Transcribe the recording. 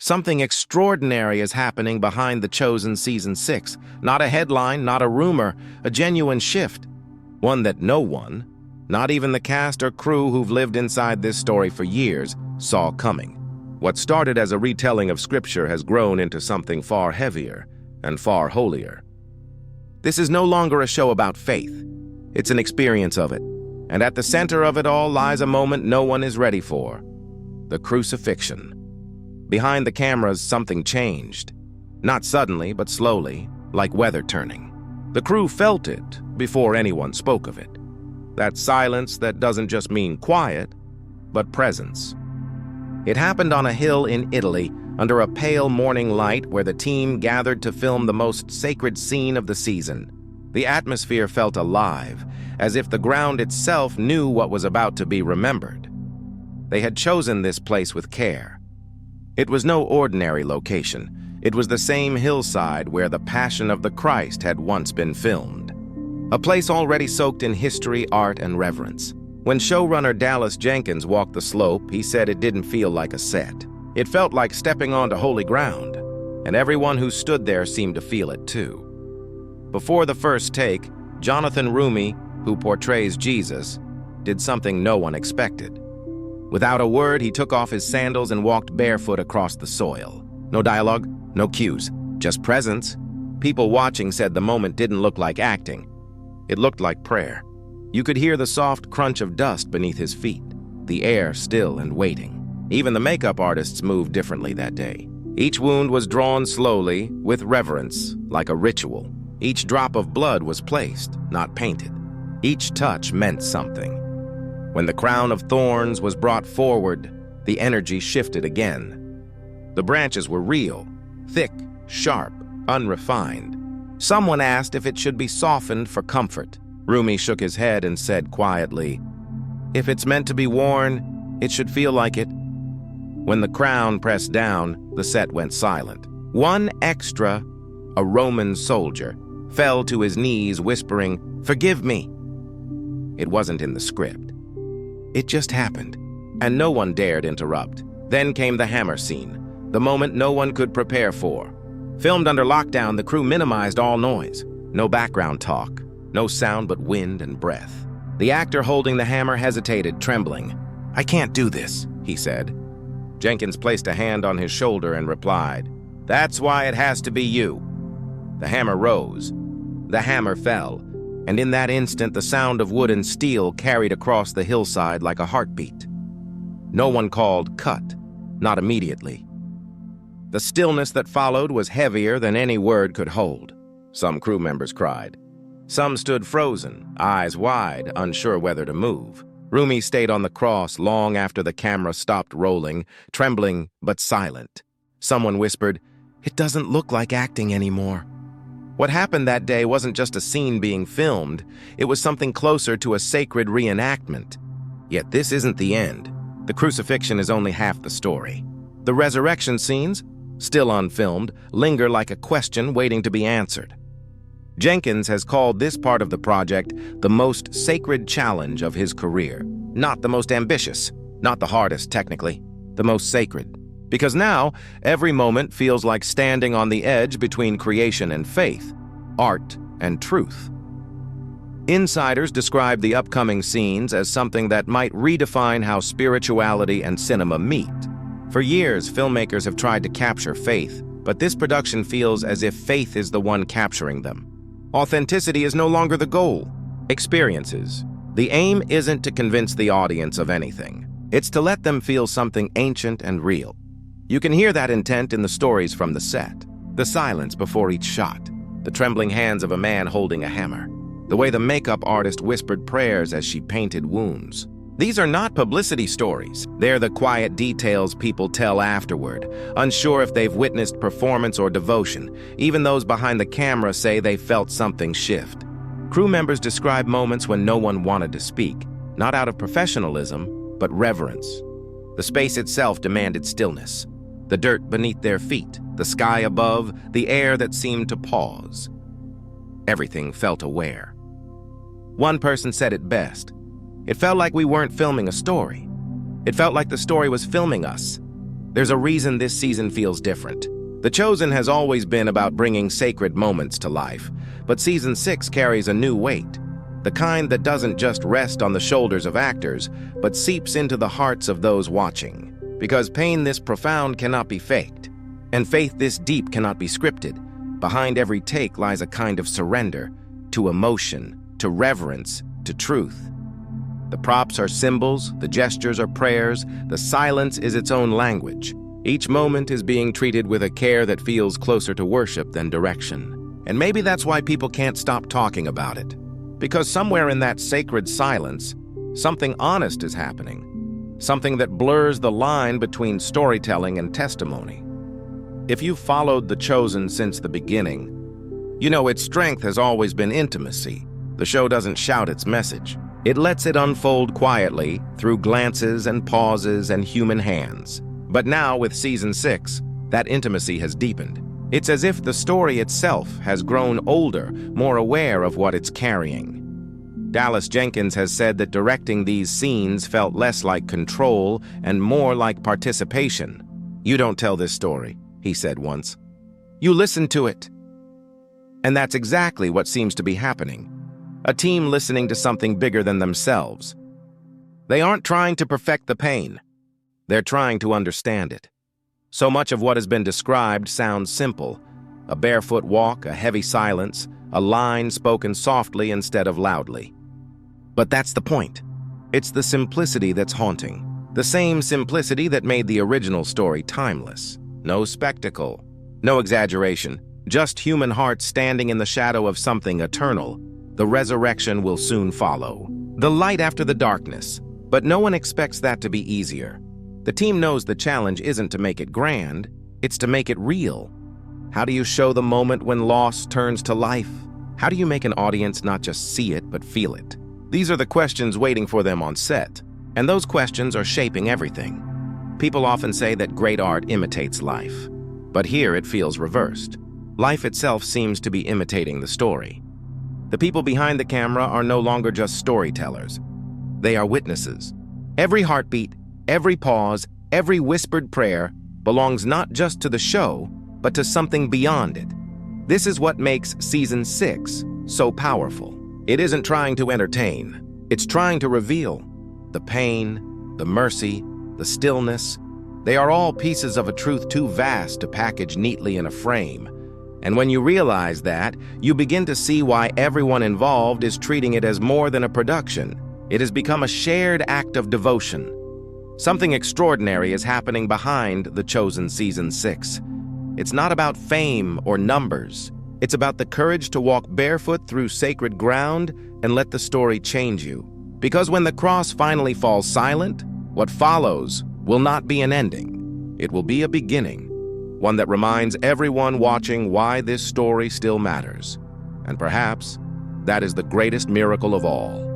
Something extraordinary is happening behind The Chosen Season 6. Not a headline, not a rumor, a genuine shift. One that no one, not even the cast or crew who've lived inside this story for years, saw coming. What started as a retelling of Scripture has grown into something far heavier and far holier. This is no longer a show about faith. It's an experience of it. And at the center of it all lies a moment no one is ready for: the crucifixion. Behind the cameras, something changed. Not suddenly, but slowly, like weather turning. The crew felt it before anyone spoke of it. That silence that doesn't just mean quiet, but presence. It happened on a hill in Italy, under a pale morning light where the team gathered to film the most sacred scene of the season. The atmosphere felt alive, as if the ground itself knew what was about to be remembered. They had chosen this place with care. It was no ordinary location. It was the same hillside where the Passion of the Christ had once been filmed. A place already soaked in history, art, and reverence. When showrunner Dallas Jenkins walked the slope, he said it didn't feel like a set. It felt like stepping onto holy ground, and everyone who stood there seemed to feel it too. Before the first take, Jonathan Roumie, who portrays Jesus, did something no one expected. Without a word, he took off his sandals and walked barefoot across the soil. No dialogue, no cues, just presence. People watching said the moment didn't look like acting. It looked like prayer. You could hear the soft crunch of dust beneath his feet, the air still and waiting. Even the makeup artists moved differently that day. Each wound was drawn slowly, with reverence, like a ritual. Each drop of blood was placed, not painted. Each touch meant something. When the crown of thorns was brought forward, the energy shifted again. The branches were real, thick, sharp, unrefined. Someone asked if it should be softened for comfort. Roumie shook his head and said quietly, "If it's meant to be worn, it should feel like it." When the crown pressed down, the set went silent. One extra, a Roman soldier, fell to his knees whispering, "Forgive me." It wasn't in the script. It just happened, and no one dared interrupt. Then came the hammer scene, the moment no one could prepare for. Filmed under lockdown, the crew minimized all noise. No background talk, no sound but wind and breath. The actor holding the hammer hesitated, trembling. "I can't do this," he said. Jenkins placed a hand on his shoulder and replied, "That's why it has to be you." The hammer rose. The hammer fell. And in that instant, the sound of wood and steel carried across the hillside like a heartbeat. No one called cut, not immediately. The stillness that followed was heavier than any word could hold. Some crew members cried. Some stood frozen, eyes wide, unsure whether to move. Roumie stayed on the cross long after the camera stopped rolling, trembling but silent. Someone whispered, "It doesn't look like acting anymore." What happened that day wasn't just a scene being filmed, it was something closer to a sacred reenactment. Yet this isn't the end. The crucifixion is only half the story. The resurrection scenes, still unfilmed, linger like a question waiting to be answered. Jenkins has called this part of the project the most sacred challenge of his career. Not the most ambitious, not the hardest technically, the most sacred. Because now, every moment feels like standing on the edge between creation and faith, art and truth. Insiders describe the upcoming scenes as something that might redefine how spirituality and cinema meet. For years, filmmakers have tried to capture faith, but this production feels as if faith is the one capturing them. Authenticity is no longer the goal. Experiences. The aim isn't to convince the audience of anything. It's to let them feel something ancient and real. You can hear that intent in the stories from the set. The silence before each shot. The trembling hands of a man holding a hammer. The way the makeup artist whispered prayers as she painted wounds. These are not publicity stories. They're the quiet details people tell afterward, unsure if they've witnessed performance or devotion. Even those behind the camera say they felt something shift. Crew members describe moments when no one wanted to speak, not out of professionalism, but reverence. The space itself demanded stillness. The dirt beneath their feet, the sky above, the air that seemed to pause. Everything felt aware. One person said it best. It felt like we weren't filming a story. It felt like the story was filming us. There's a reason this season feels different. The Chosen has always been about bringing sacred moments to life, but Season 6 carries a new weight. The kind that doesn't just rest on the shoulders of actors, but seeps into the hearts of those watching. Because pain this profound cannot be faked, and faith this deep cannot be scripted. Behind every take lies a kind of surrender, to emotion, to reverence, to truth. The props are symbols, the gestures are prayers, the silence is its own language. Each moment is being treated with a care that feels closer to worship than direction. And maybe that's why people can't stop talking about it. Because somewhere in that sacred silence, something honest is happening. Something that blurs the line between storytelling and testimony. If you've followed The Chosen since the beginning, you know its strength has always been intimacy. The show doesn't shout its message. It lets it unfold quietly through glances and pauses and human hands. But now, with Season 6, that intimacy has deepened. It's as if the story itself has grown older, more aware of what it's carrying. Dallas Jenkins has said that directing these scenes felt less like control and more like participation. "You don't tell this story," he said once. "You listen to it." And that's exactly what seems to be happening. A team listening to something bigger than themselves. They aren't trying to perfect the pain. They're trying to understand it. So much of what has been described sounds simple. A barefoot walk, a heavy silence, a line spoken softly instead of loudly. But that's the point. It's the simplicity that's haunting. The same simplicity that made the original story timeless. No spectacle, no exaggeration, just human hearts standing in the shadow of something eternal. The resurrection will soon follow. The light after the darkness. But no one expects that to be easier. The team knows the challenge isn't to make it grand, it's to make it real. How do you show the moment when loss turns to life? How do you make an audience not just see it, but feel it? These are the questions waiting for them on set, and those questions are shaping everything. People often say that great art imitates life, but here it feels reversed. Life itself seems to be imitating the story. The people behind the camera are no longer just storytellers. They are witnesses. Every heartbeat, every pause, every whispered prayer belongs not just to the show, but to something beyond it. This is what makes Season 6 so powerful. It isn't trying to entertain. It's trying to reveal. The pain, the mercy, the stillness, they are all pieces of a truth too vast to package neatly in a frame. And when you realize that, you begin to see why everyone involved is treating it as more than a production. It has become a shared act of devotion. Something extraordinary is happening behind The Chosen Season 6. It's not about fame or numbers. It's about the courage to walk barefoot through sacred ground and let the story change you. Because when the cross finally falls silent, what follows will not be an ending. It will be a beginning, one that reminds everyone watching why this story still matters. And perhaps that is the greatest miracle of all.